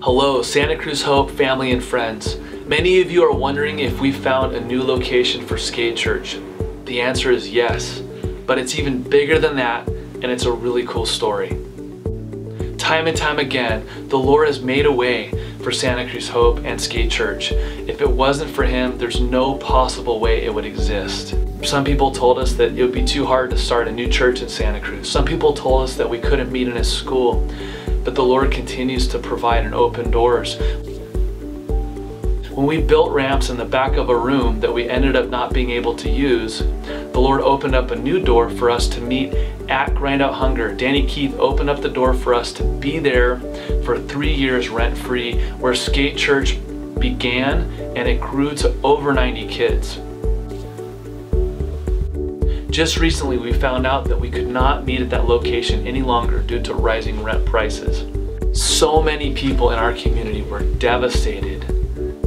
Hello, Santa Cruz Hope family and friends. Many of you are wondering if we found a new location for Skate Church. The answer is yes, but it's even bigger than that, and it's a really cool story. Time and time again, the Lord has made a way for Santa Cruz Hope and Skate Church. If it wasn't for Him, there's no possible way it would exist. Some people told us that it would be too hard to start a new church in Santa Cruz. Some people told us that we couldn't meet in a school. But the Lord continues to provide and open doors. When we built ramps in the back of a room that we ended up not being able to use, the Lord opened up a new door for us to meet at Grind Out Hunger. Danny Keith opened up the door for us to be there for 3 years rent-free, where Skate Church began, and it grew to over 90 kids. Just recently, we found out that we could not meet at that location any longer due to rising rent prices. So many people in our community were devastated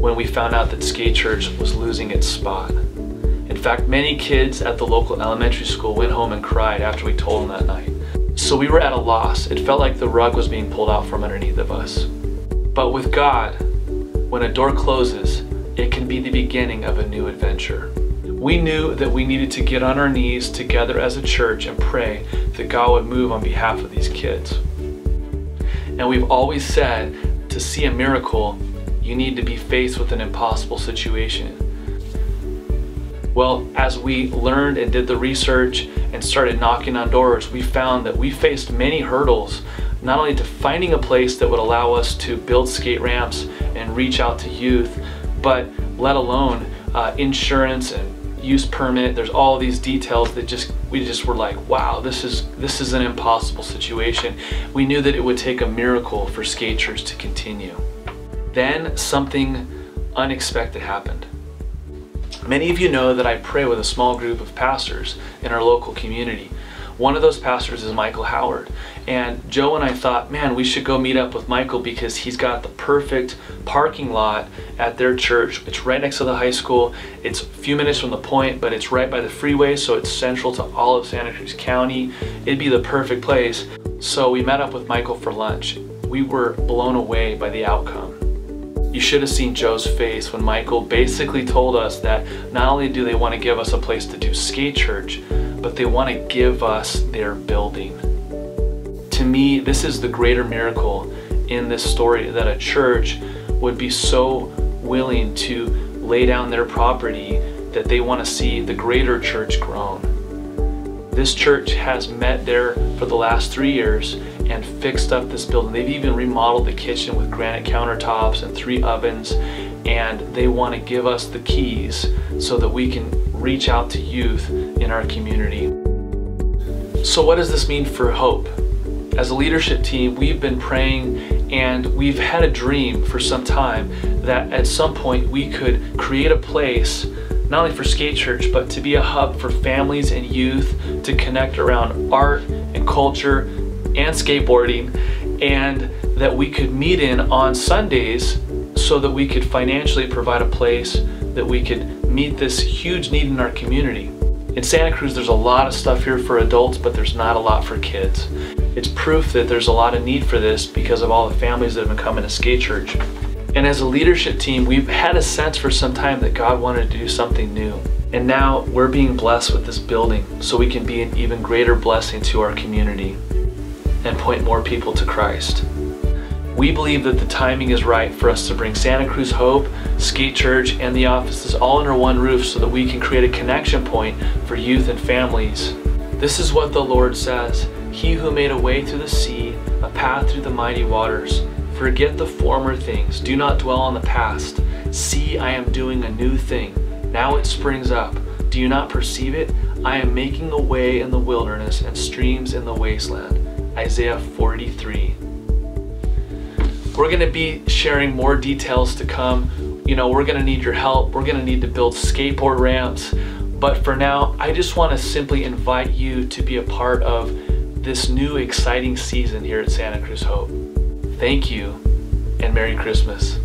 when we found out that Skate Church was losing its spot. In fact, many kids at the local elementary school went home and cried after we told them that night. So we were at a loss. It felt like the rug was being pulled out from underneath of us. But with God, when a door closes, it can be the beginning of a new adventure. We knew that we needed to get on our knees together as a church and pray that God would move on behalf of these kids. And we've always said, to see a miracle, you need to be faced with an impossible situation. Well, as we learned and did the research and started knocking on doors, we found that we faced many hurdles, not only to finding a place that would allow us to build skate ramps and reach out to youth, but let alone insurance and use permit. There's all these details that we just were like, wow, this is an impossible situation. We knew that it would take a miracle for Skate Church to continue. Then something unexpected happened. Many of you know that I pray with a small group of pastors in our local community. One of those pastors is Michael Howard. And Joe and I thought, man, we should go meet up with Michael because he's got the perfect parking lot at their church. It's right next to the high school. It's a few minutes from the point, but it's right by the freeway, so it's central to all of Santa Cruz County. It'd be the perfect place. So we met up with Michael for lunch. We were blown away by the outcome. You should have seen Joe's face when Michael basically told us that not only do they want to give us a place to do Skate Church, but they want to give us their building. To me, this is the greater miracle in this story, that a church would be so willing to lay down their property that they want to see the greater church grown. This church has met there for the last 3 years and fixed up this building. They've even remodeled the kitchen with granite countertops and 3 ovens, and they want to give us the keys so that we can reach out to youth in our community. So what does this mean for Hope? As a leadership team, we've been praying, and we've had a dream for some time that at some point we could create a place not only for Skate Church, but to be a hub for families and youth to connect around art and culture and skateboarding, and that we could meet in on Sundays so that we could financially provide a place that we could meet this huge need in our community. In Santa Cruz, there's a lot of stuff here for adults, but there's not a lot for kids. It's proof that there's a lot of need for this because of all the families that have been coming to Skate Church. And as a leadership team, we've had a sense for some time that God wanted to do something new. And now we're being blessed with this building so we can be an even greater blessing to our community and point more people to Christ. We believe that the timing is right for us to bring Santa Cruz Hope, Skate Church, and the offices all under one roof so that we can create a connection point for youth and families. This is what the Lord says: He who made a way through the sea, a path through the mighty waters. Forget the former things, do not dwell on the past. See, I am doing a new thing. Now it springs up. Do you not perceive it? I am making a way in the wilderness and streams in the wasteland. Isaiah 43. We're going to be sharing more details to come. You know, we're going to need your help. We're going to need to build skateboard ramps. But for now, I just want to simply invite you to be a part of this new exciting season here at Santa Cruz Hope. Thank you, and Merry Christmas.